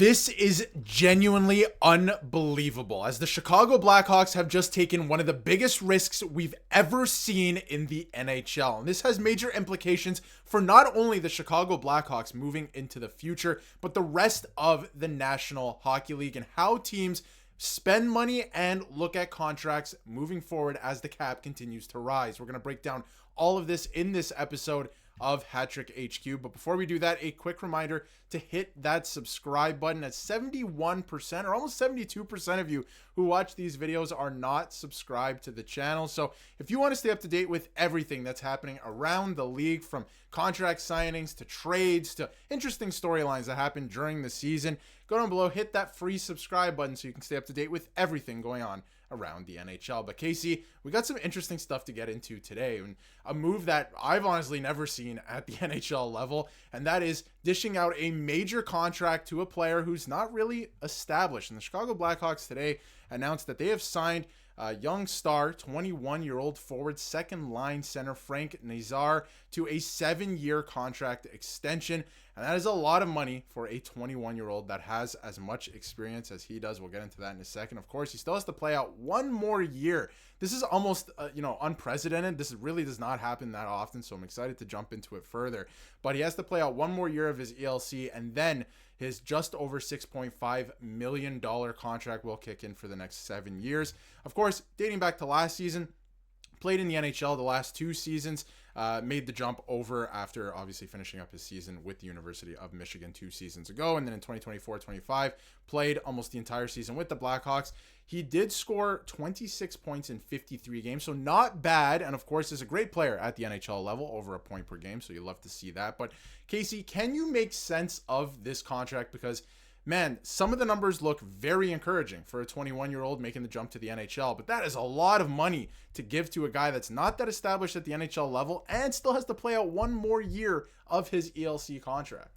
This is genuinely unbelievable, as the Chicago Blackhawks have just taken one of the biggest risks we've ever seen in the NHL. And this has major implications for not only the Chicago Blackhawks moving into the future, but the rest of the National Hockey League and how teams spend money and look at contracts moving forward as the cap continues to rise. We're going to break down all of this in this episode of Hattrick HQ. But before we do that, a quick reminder to hit that subscribe button. At 71% or almost 72% of you who watch these videos are not subscribed to the channel. So if you want to stay up to date with everything that's happening around the league, from contract signings to trades to interesting storylines that happen during the season, go down below, hit that free subscribe button so you can stay up to date with everything going on around the NHL. But KC, we got some interesting stuff to get into today, and a move that I've honestly never seen at the NHL level, and that is dishing out a major contract to a player who's not really established. And the Chicago Blackhawks today announced that they have signed young star, 21-year-old forward, second line center Frank Nazar to a 7-year contract extension. And that is a lot of money for a 21-year-old that has as much experience as he does. We'll get into that in a second. Of course, he still has to play out one more year. This is almost, unprecedented. This really does not happen that often, so I'm excited to jump into it further. But he has to play out one more year of his ELC, and then his just over $6.5 million contract will kick in for the next 7 years. Of course, dating back to last season, played in the NHL the last 2 seasons, made the jump over after obviously finishing up his season with the University of Michigan 2 seasons ago. And then in 2024-25, played almost the entire season with the Blackhawks. He did score 26 points in 53 games, so not bad. And of course, is a great player at the NHL level, over a point per game. So you love to see that. But Casey, can you make sense of this contract? Because man, some of the numbers look very encouraging for a 21-year-old making the jump to the NHL, but that is a lot of money to give to a guy that's not that established at the NHL level and still has to play out one more year of his ELC contract.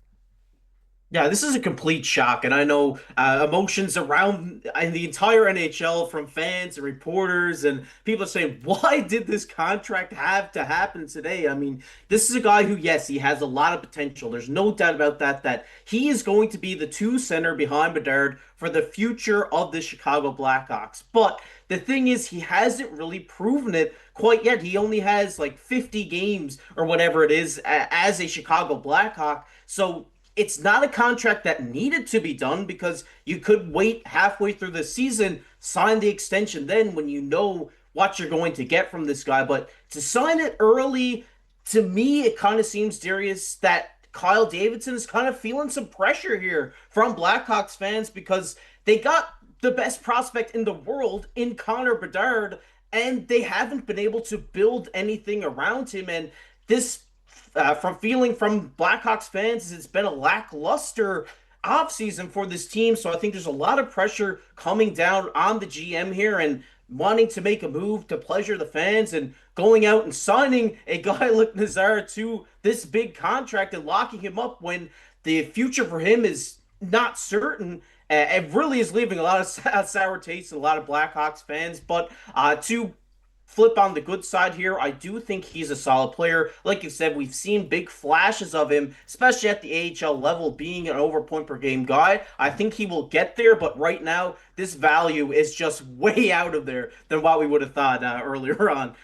Yeah, this is a complete shock, and I know emotions around in the entire NHL from fans and reporters and people are saying, why did this contract have to happen today? I mean, this is a guy who, yes, he has a lot of potential. There's no doubt about that he is going to be the 2 center behind Bedard for the future of the Chicago Blackhawks. But the thing is, he hasn't really proven it quite yet. He only has like 50 games or whatever it is as a Chicago Blackhawk. So it's not a contract that needed to be done, because you could wait halfway through the season, sign the extension then when you know what you're going to get from this guy. But to sign it early, to me, it kind of seems, Darius, that Kyle Davidson is kind of feeling some pressure here from Blackhawks fans, because they got the best prospect in the world in Connor Bedard, and they haven't been able to build anything around him. And this from Blackhawks fans, it's been a lackluster offseason for this team. So I think there's a lot of pressure coming down on the GM here, and wanting to make a move to pleasure the fans and going out and signing a guy like Nazar to this big contract and locking him up when the future for him is not certain. It really is leaving a lot of sour taste in a lot of Blackhawks fans. But to flip on the good side here, I do think he's a solid player. Like you said, we've seen big flashes of him, especially at the AHL level, being an over point per game guy. I think he will get there, but right now, this value is just way out of there than what we would have thought earlier on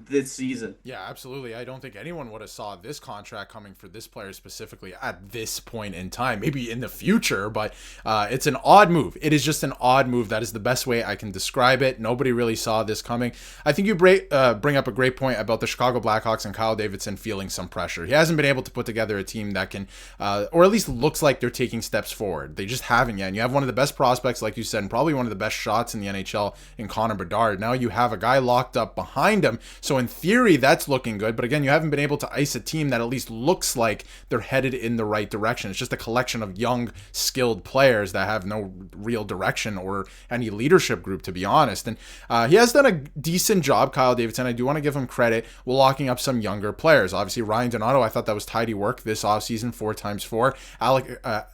this season. Yeah, absolutely. I don't think anyone would have saw this contract coming for this player specifically at this point in time. Maybe in the future, but it's an odd move. It is just an odd move. That is the best way I can describe it. Nobody really saw this coming. I think you bring up a great point about the Chicago Blackhawks and Kyle Davidson feeling some pressure. He hasn't been able to put together a team that can, or at least looks like they're taking steps forward. They just haven't yet. And you have one of the best prospects, like you said, and probably one of the best shots in the NHL in Connor Bedard. Now you have a guy locked up behind him. So in theory, that's looking good. But again, you haven't been able to ice a team that at least looks like they're headed in the right direction. It's just a collection of young, skilled players that have no real direction or any leadership group, to be honest. And he has done a decent job, Kyle Davidson. I do want to give him credit. We're locking up some younger players. Obviously, Ryan Donato, I thought that was tidy work this offseason, 4x4.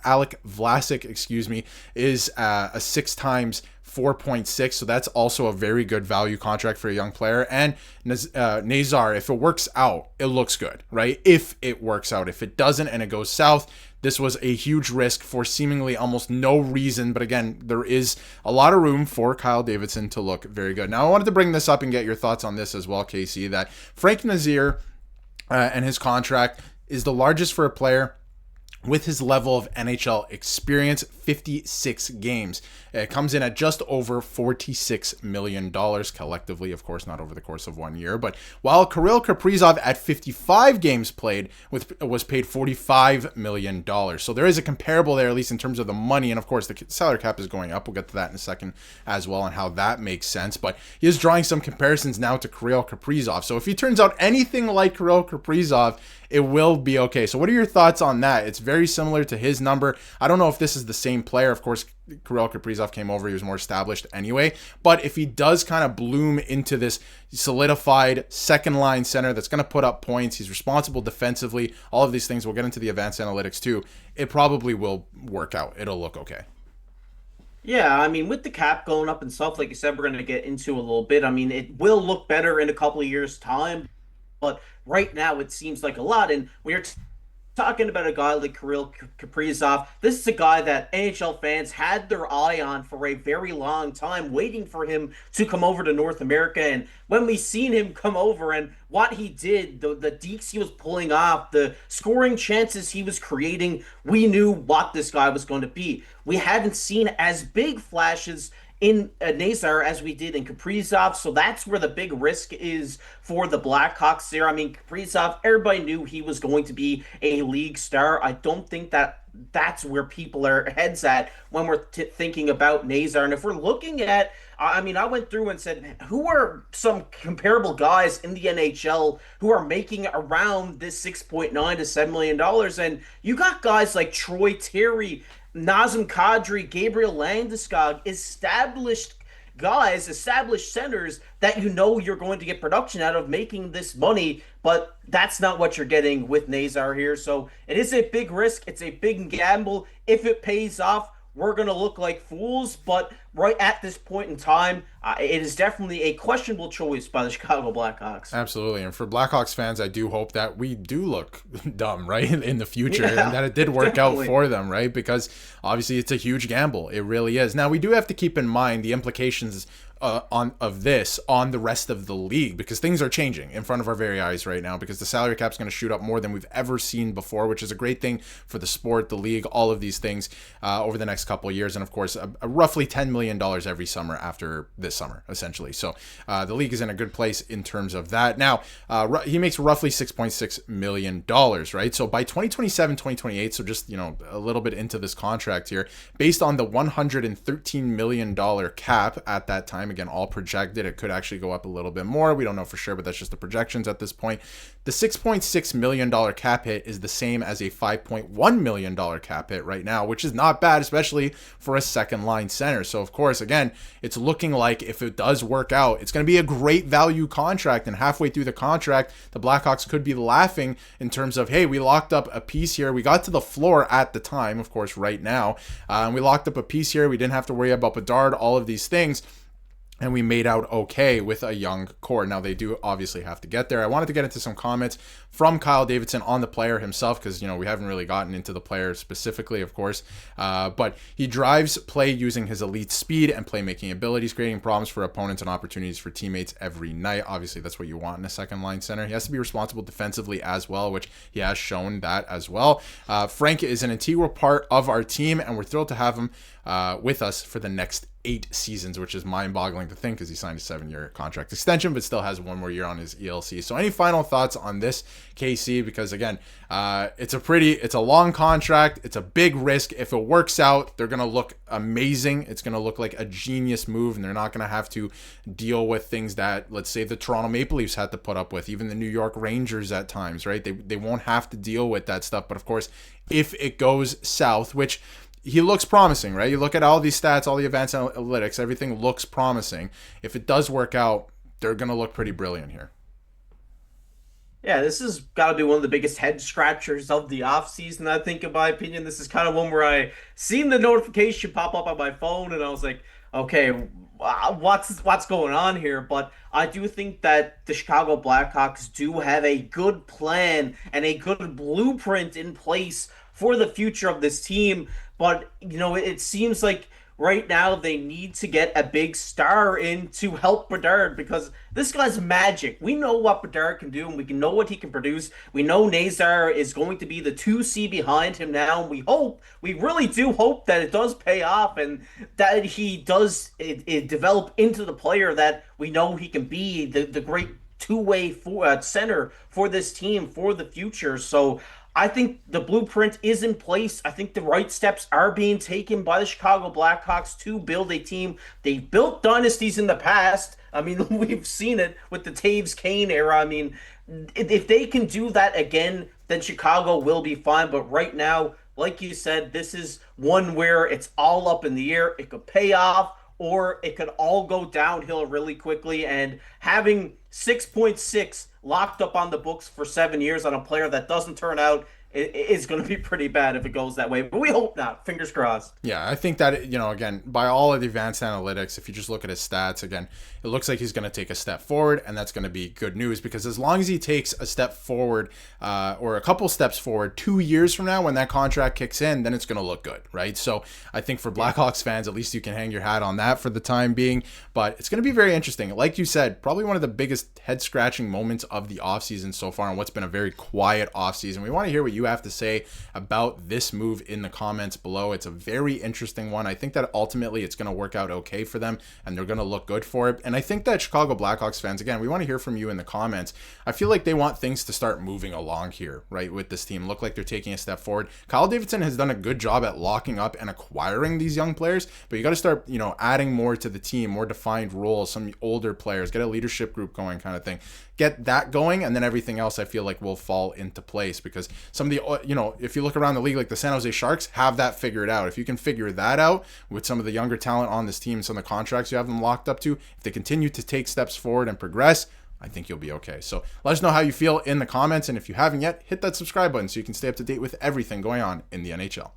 Alec Vlasic, is a 6 times 4.6. So that's also a very good value contract for a young player. And Nazar, if it works out, it looks good, right? If it works out. If it doesn't and it goes south, this was a huge risk for seemingly almost no reason. But again, there is a lot of room for Kyle Davidson to look very good. Now, I wanted to bring this up and get your thoughts on this as well, KC, that Frank Nazar and his contract is the largest for a player with his level of NHL experience, 56 games. It comes in at just over $46 million collectively, of course, not over the course of 1 year. But while Kirill Kaprizov at 55 games played was paid $45 million. So there is a comparable there, at least in terms of the money. And of course, the salary cap is going up. We'll get to that in a second as well and how that makes sense. But he is drawing some comparisons now to Kirill Kaprizov. So if he turns out anything like Kirill Kaprizov, it will be okay. So what are your thoughts on that? It's very similar to his number. I don't know if this is the same player. Of course, Kirill Kaprizov came over. He was more established anyway. But if he does kind of bloom into this solidified second line center that's going to put up points, he's responsible defensively, all of these things, we'll get into the advanced analytics too, it probably will work out. It'll look okay. Yeah, I mean, with the cap going up and stuff, like you said, we're going to get into a little bit. I mean, it will look better in a couple of years' time, but right now it seems like a lot. And when you're talking about a guy like Kirill Kaprizov, this is a guy that NHL fans had their eye on for a very long time, waiting for him to come over to North America. And when we seen him come over and what he did, the dekes he was pulling off, the scoring chances he was creating, we knew what this guy was going to be. We hadn't seen as big flashes in Nazar as we did in Kaprizov, so that's where the big risk is for the Blackhawks there. I mean, Kaprizov, everybody knew he was going to be a league star. I don't think that's where people are heads at when we're thinking about Nazar. And if we're looking at, I mean, I went through and said, who are some comparable guys in the NHL who are making around this $6.9 to $7 million? And you got guys like Troy Terry, Nazem Kadri, Gabriel Landeskog, established guys, established centers that you know you're going to get production out of making this money, but that's not what you're getting with Nazar here. So it is a big risk. It's a big gamble. If it pays off, we're going to look like fools, but right at this point in time, it is definitely a questionable choice by the Chicago Blackhawks. Absolutely. And for Blackhawks fans, I do hope that we do look dumb, right, in the future, Yeah, and that it did work definitely. out for them, right? Because obviously it's a huge gamble. It really is. Now, we do have to keep in mind the implications of this on the rest of the league, because things are changing in front of our very eyes right now, because the salary cap is going to shoot up more than we've ever seen before, which is a great thing for the sport, the league, all of these things over the next couple of years. And of course, a roughly $10 million every summer after this summer, essentially. So the league is in a good place in terms of that. Now, he makes roughly $6.6 million, right? So by 2027, 2028, so just, a little bit into this contract here, based on the $113 million cap at that time, again, all projected, it could actually go up a little bit more. We don't know for sure, but that's just the projections at this point. The $6.6 million cap hit is the same as a $5.1 million cap hit right now, which is not bad, especially for a second line center. So of course, again, it's looking like if it does work out, it's going to be a great value contract. And halfway through the contract, the Blackhawks could be laughing in terms of, hey, we locked up a piece here. We got to the floor at the time, of course, right now. And we locked up a piece here. We didn't have to worry about Bedard, all of these things. And we made out okay with a young core. Now, they do obviously have to get there. I wanted to get into some comments from Kyle Davidson on the player himself, because, we haven't really gotten into the player specifically, of course. But he drives play using his elite speed and playmaking abilities, creating problems for opponents and opportunities for teammates every night. Obviously, that's what you want in a second line center. He has to be responsible defensively as well, which he has shown that as well. Frank is an integral part of our team, and we're thrilled to have him with us for the next 8 seasons, which is mind-boggling to think, because he signed a 7-year contract extension, but still has 1 more year on his ELC. So any final thoughts on this, KC? Because again, it's a long contract. It's a big risk. If it works out, they're going to look amazing. It's going to look like a genius move, and they're not going to have to deal with things that, let's say, the Toronto Maple Leafs had to put up with, even the New York Rangers at times, right? They won't have to deal with that stuff. But of course, if it goes south, which he looks promising, right? You look at all these stats, all the advanced analytics, everything looks promising. If it does work out, they're going to look pretty brilliant here. Yeah, this has got to be one of the biggest head scratchers of the offseason, I think, in my opinion. This is kind of one where I seen the notification pop up on my phone, and I was like, okay, what's going on here? But I do think that the Chicago Blackhawks do have a good plan and a good blueprint in place for the future of this team. But it seems like right now they need to get a big star in to help Bedard because this guy's magic. We know what Bedard can do and we can know what he can produce. We know Nazar is going to be the 2C behind him now. And we really do hope that it does pay off and that he does it develop into the player that we know he can be, the great two-way center for this team for the future. So I think the blueprint is in place. I think the right steps are being taken by the Chicago Blackhawks to build a team. They've built dynasties in the past. I mean, we've seen it with the Taves Kane era. I mean, if they can do that again, then Chicago will be fine. But right now, like you said, this is one where it's all up in the air. It could pay off or it could all go downhill really quickly. And having 6.6 locked up on the books for 7 years on a player that doesn't turn out is going to be pretty bad if it goes that way. But we hope not. Fingers crossed. Yeah, I think that, again, by all of the advanced analytics, if you just look at his stats, again, it looks like he's going to take a step forward, and that's going to be good news because as long as he takes a step forward or a couple steps forward 2 years from now when that contract kicks in, then it's going to look good, right? So I think for Blackhawks fans, at least you can hang your hat on that for the time being, but it's going to be very interesting. Like you said, probably one of the biggest head-scratching moments of the offseason so far and what's been a very quiet offseason. We want to hear what you have to say about this move in the comments below. It's a very interesting one. I think that ultimately it's going to work out okay for them and they're going to look good for it. And I think that Chicago Blackhawks fans, again, we want to hear from you in the comments. I feel like they want things to start moving along here, right, with this team. Look like they're taking a step forward. Kyle Davidson has done a good job at locking up and acquiring these young players, but you got to start, adding more to the team, more defined roles, some older players, get a leadership group going kind of thing. Get that going, and then everything else I feel like will fall into place because some of the, if you look around the league, like the San Jose Sharks have that figured out. If you can figure that out with some of the younger talent on this team, some of the contracts you have them locked up to, if they continue to take steps forward and progress, I think you'll be okay. So let us know how you feel in the comments, and if you haven't yet, hit that subscribe button so you can stay up to date with everything going on in the NHL.